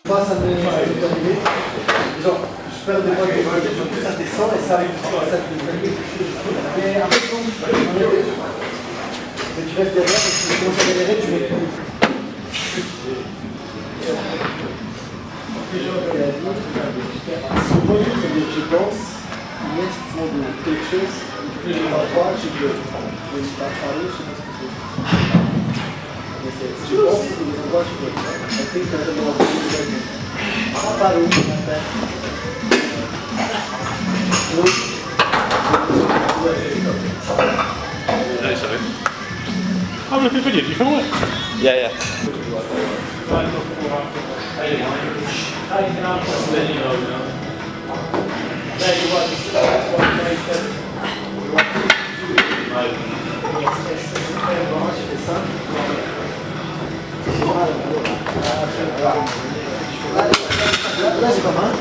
Moi, ça m'est arrivé. Genre, je perds des poids de ça descend et ça te mais après, tu restes derrière et si tu commences à galérer, tu mets plus. Son point de vue, c'est que je pense, il est de quelque chose, je ne vois pas, je ne sais pas parler, je ne sais pas ce que c'est. Je pense que les endroits, je peux. I think that the more I'm looking for you. Do you film it? Yeah. Là, c'est pas mal.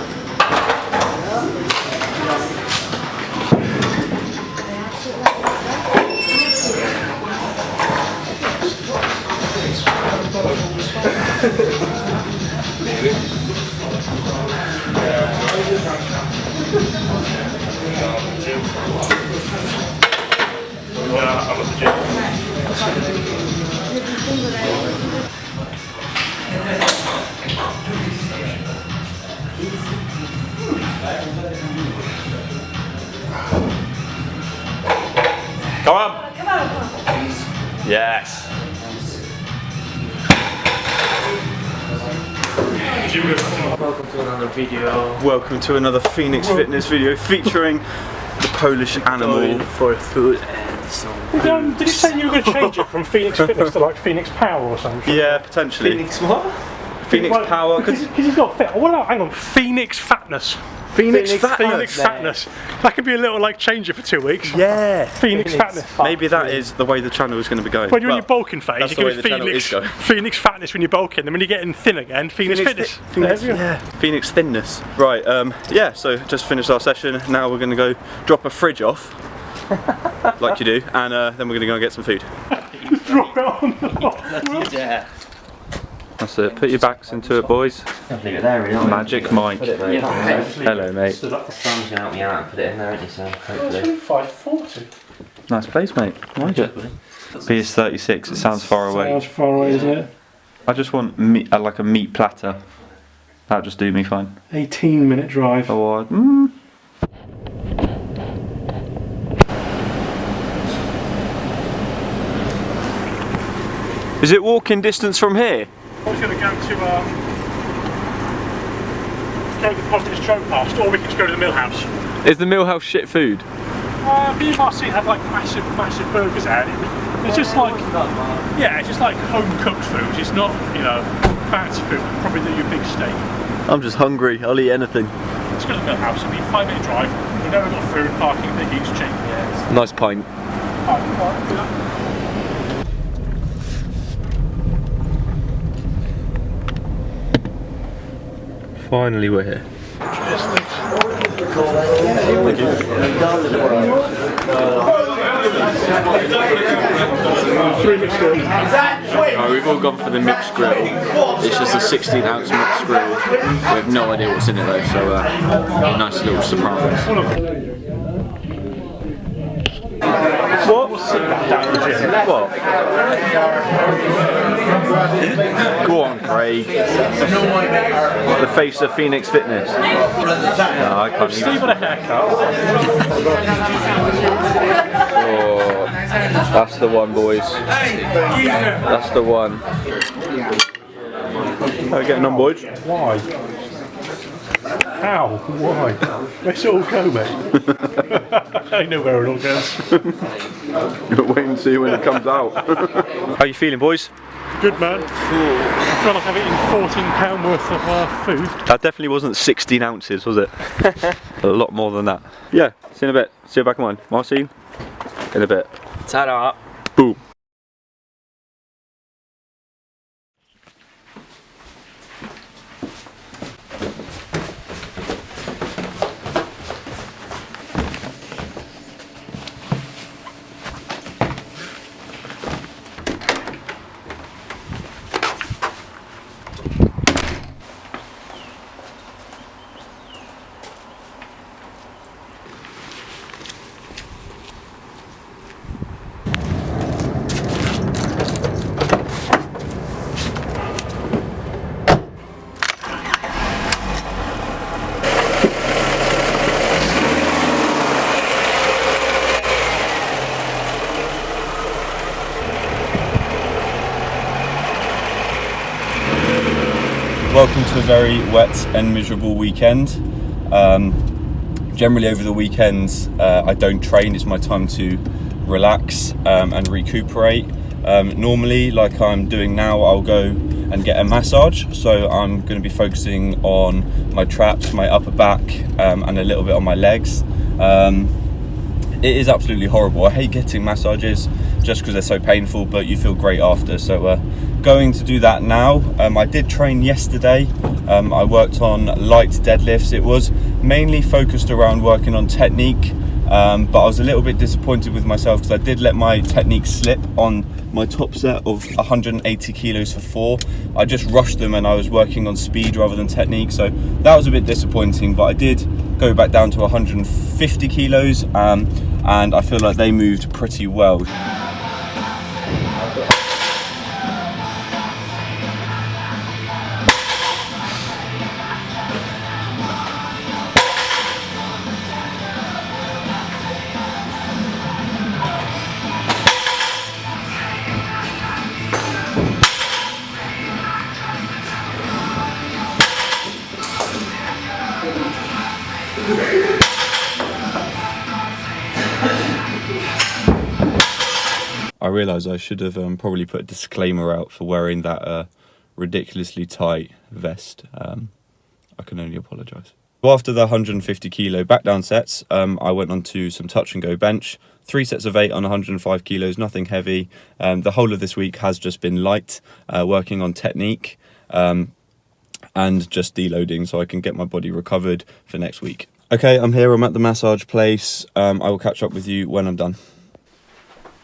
I'm at the gym. Come on! Come on. Yes! Welcome to another video. Welcome to another Phoenix Fitness video featuring the Polish animal. For food and some. Did you say you were going to change it from Phoenix Fitness to like Phoenix Power or something? Yeah, potentially. Phoenix what? Phoenix Power. Because he's got fit. What about, hang on, Phoenix Fatness. Phoenix Phoenix Fatness. That could be a little like changer for 2 weeks. Yeah. Phoenix Fatness. Maybe that is the way the channel is going to be going. When you're in your bulking phase, that's you the way go the channel is going. Phoenix Fatness when you're bulking, and when you're getting thin again, Phoenix Fitness. Phoenix thinness. Right, yeah, so just finished our session. Now we're going to go drop a fridge off, like you do, and then we're going to go and get some food. Drop it on the floor. Yeah. That's it, put your backs into it, boys. Leave it there, really. Magic Mike. Put it, mate. Hello, mate. Sam's going to help me out and put it in there, isn't he, Sam? Hopefully. It's 540. Nice place, mate. I like it. PS36, it sounds far away. Sounds far away, isn't it? I just want meat, like a meat platter. That'll just do me fine. 18-minute drive. Oh, Is it walking distance from here? I was going to go to the Positive Stroke Past, or we could just go to the Mill House. Is the Mill House shit food? Me and Marcy had like massive burgers there. It's just like, yeah, it's just like home cooked food. It's not, you know, fancy food. Probably your big steak. I'm just hungry. I'll eat anything. Let's go to the Mill House. It'll be a 5-minute drive. We know we've got food, parking, the heat's cheap. Yeah. Nice pint. Finally, we're here. We've all gone for the mixed grill. It's just a 16-ounce mixed grill. We have no idea what's in it though, so nice little surprise. What? What? Go on, Craig. The face of Phoenix Fitness. No, I can't Steve got a haircut. Oh, that's the one, boys. That's the one. How are we getting on, boys? Why? How? Why? Where's it all go, mate? I know where it all goes. You'll wait and see when it comes out. How you feeling, boys? Good, man. I feel like I've eaten £14 worth of food. That definitely wasn't 16 ounces, was it? A lot more than that. Yeah, see you in a bit. See you back on. Marcin, in a bit. Ta-da. Boom. welcome to a very wet and miserable weekend. Generally over the weekends I don't train, it's my time to relax and recuperate. Normally, like I'm doing now, I'll go and get a massage, so I'm going to be focusing on my traps, my upper back and a little bit on my legs. It is absolutely horrible. I hate getting massages just because they're so painful, but you feel great after. So going to do that now. I did train yesterday. I worked on light deadlifts. It was mainly focused around working on technique, but I was a little bit disappointed with myself because I did let my technique slip on my top set of 180 kilos for 4. I just rushed them and I was working on speed rather than technique, so that was a bit disappointing, but I did go back down to 150 kilos and I feel like they moved pretty well. I realise I should have probably put a disclaimer out for wearing that ridiculously tight vest. I can only apologise. So after the 150 kilo back down sets, I went on to some touch and go bench. 3 sets of 8 on 105 kilos, nothing heavy. The whole of this week has just been light, working on technique and just deloading so I can get my body recovered for next week. Okay, I'm here, I'm at the massage place. I will catch up with you when I'm done.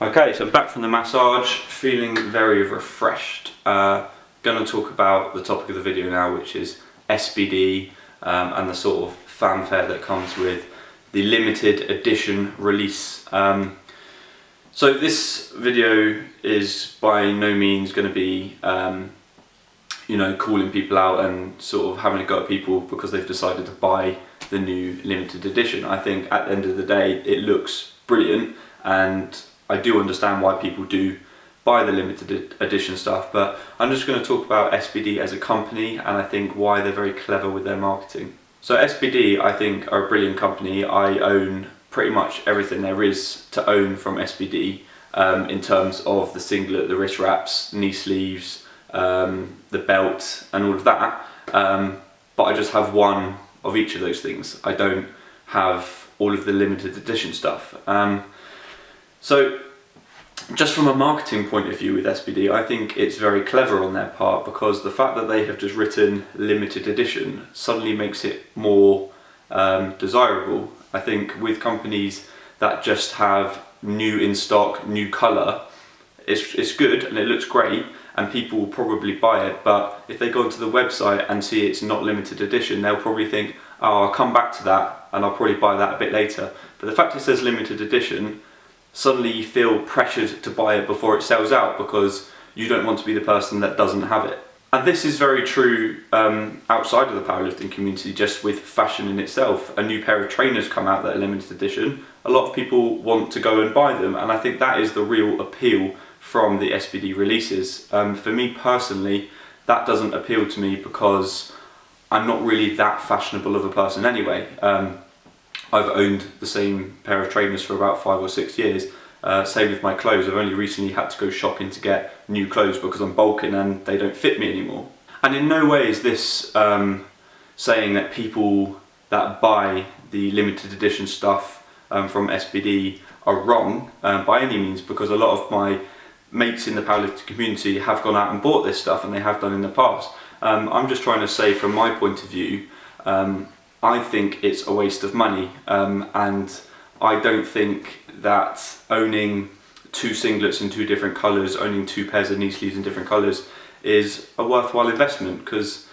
Okay, so I'm back from the massage, feeling very refreshed. Going to talk about the topic of the video now, which is SBD and the sort of fanfare that comes with the limited edition release. So this video is by no means going to be, you know, calling people out and sort of having a go at people because they've decided to buy the new limited edition. I think at the end of the day it looks brilliant, and I do understand why people do buy the limited edition stuff, but I'm just going to talk about SBD as a company and I think why they're very clever with their marketing. So SBD, I think, are a brilliant company. I own pretty much everything there is to own from SBD in terms of the singlet, the wrist wraps, knee sleeves, the belt and all of that, but I just have one of each of those things. I don't have all of the limited edition stuff. So just from a marketing point of view with SBD, I think it's very clever on their part, because the fact that they have just written limited edition suddenly makes it more desirable. I think with companies that just have new in stock, new colour, it's good and it looks great and people will probably buy it, but if they go onto the website and see it's not limited edition, they'll probably think, oh, I'll come back to that and I'll probably buy that a bit later. But the fact it says limited edition, suddenly you feel pressured to buy it before it sells out because you don't want to be the person that doesn't have it. And this is very true outside of the powerlifting community, just with fashion in itself. A new pair of trainers come out that are limited edition, a lot of people want to go and buy them, and I think that is the real appeal from the SBD releases. For me personally, that doesn't appeal to me because I'm not really that fashionable of a person anyway. I've owned the same pair of trainers for about 5 or 6 years. Same with my clothes. I've only recently had to go shopping to get new clothes because I'm bulking and they don't fit me anymore. And in no way is this saying that people that buy the limited edition stuff from SBD are wrong by any means, because a lot of my mates in the powerlifting community have gone out and bought this stuff, and they have done in the past. I'm just trying to say, from my point of view, I think it's a waste of money, and I don't think that owning 2 singlets in 2 different colours, owning 2 pairs of knee sleeves in different colours is a worthwhile investment, because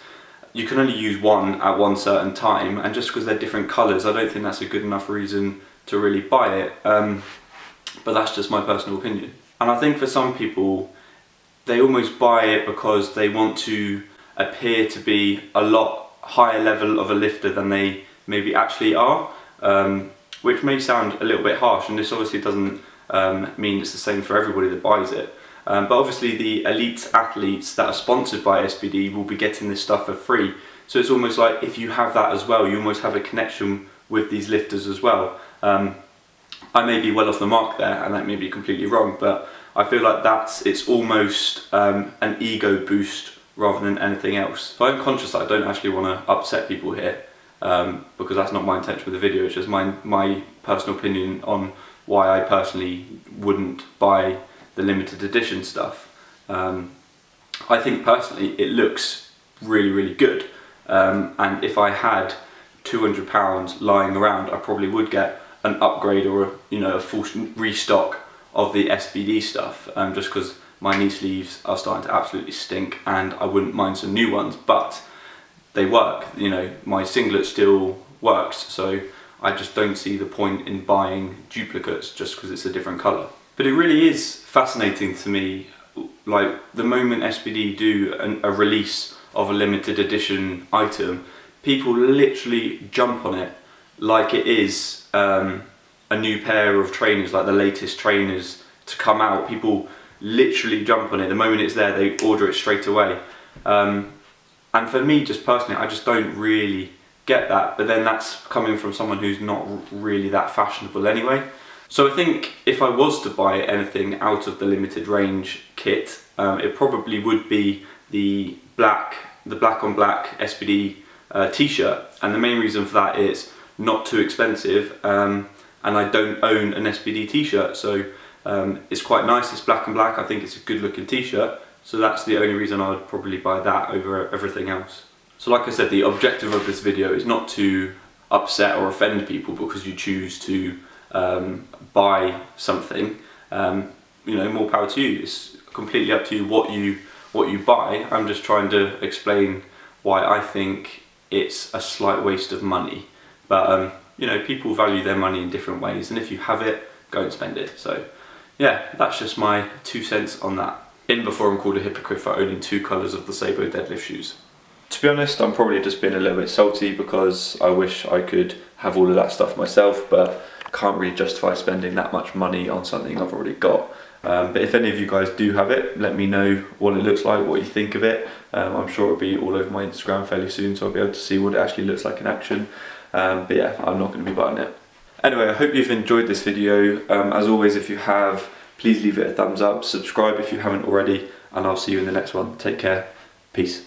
you can only use one at one certain time, and just because they're different colours, I don't think that's a good enough reason to really buy it. But that's just my personal opinion. And I think for some people, they almost buy it because they want to appear to be a lot higher level of a lifter than they maybe actually are, which may sound a little bit harsh, and this obviously doesn't mean it's the same for everybody that buys it. But obviously the elite athletes that are sponsored by SBD will be getting this stuff for free. So it's almost like if you have that as well, you almost have a connection with these lifters as well. I may be well off the mark there, and that may be completely wrong, but I feel like it's almost an ego boost rather than anything else. So I'm conscious that I don't actually want to upset people here, because that's not my intention with the video. It's just my personal opinion on why I personally wouldn't buy the limited edition stuff. I think personally it looks really good, and if I had £200 lying around, I probably would get an upgrade or a full restock of the SBD stuff, just because my knee sleeves are starting to absolutely stink and I wouldn't mind some new ones, but they work. My singlet still works, so I just don't see the point in buying duplicates just because it's a different colour. But it really is fascinating to me, like the moment SBD do a release of a limited edition item, people literally jump on it like it is a new pair of trainers, like the latest trainers to come out. People literally jump on it. The moment it's there, they order it straight away. And for me, just personally, I just don't really get that. But then that's coming from someone who's not really that fashionable anyway. So I think if I was to buy anything out of the limited range kit, it probably would be the black on black SBD t-shirt. And the main reason for that is not too expensive, and I don't own an SBD t-shirt, so it's quite nice. It's black and black. I think it's a good looking t-shirt, so that's the only reason I would probably buy that over everything else. So like I said, the objective of this video is not to upset or offend people because you choose to buy something. More power to you. It's completely up to you what you buy. I'm just trying to explain why I think it's a slight waste of money. But people value their money in different ways, and if you have it, go and spend it. So yeah, that's just my 2 cents on that. In before I'm called a hypocrite for owning 2 colours of the Sabo deadlift shoes. To be honest, I'm probably just being a little bit salty because I wish I could have all of that stuff myself, but can't really justify spending that much money on something I've already got. But if any of you guys do have it, let me know what it looks like, what you think of it. I'm sure it'll be all over my Instagram fairly soon, so I'll be able to see what it actually looks like in action. But yeah, I'm not going to be buying it. Anyway, I hope you've enjoyed this video. As always, if you have, please leave it a thumbs up, subscribe if you haven't already, and I'll see you in the next one. Take care, peace.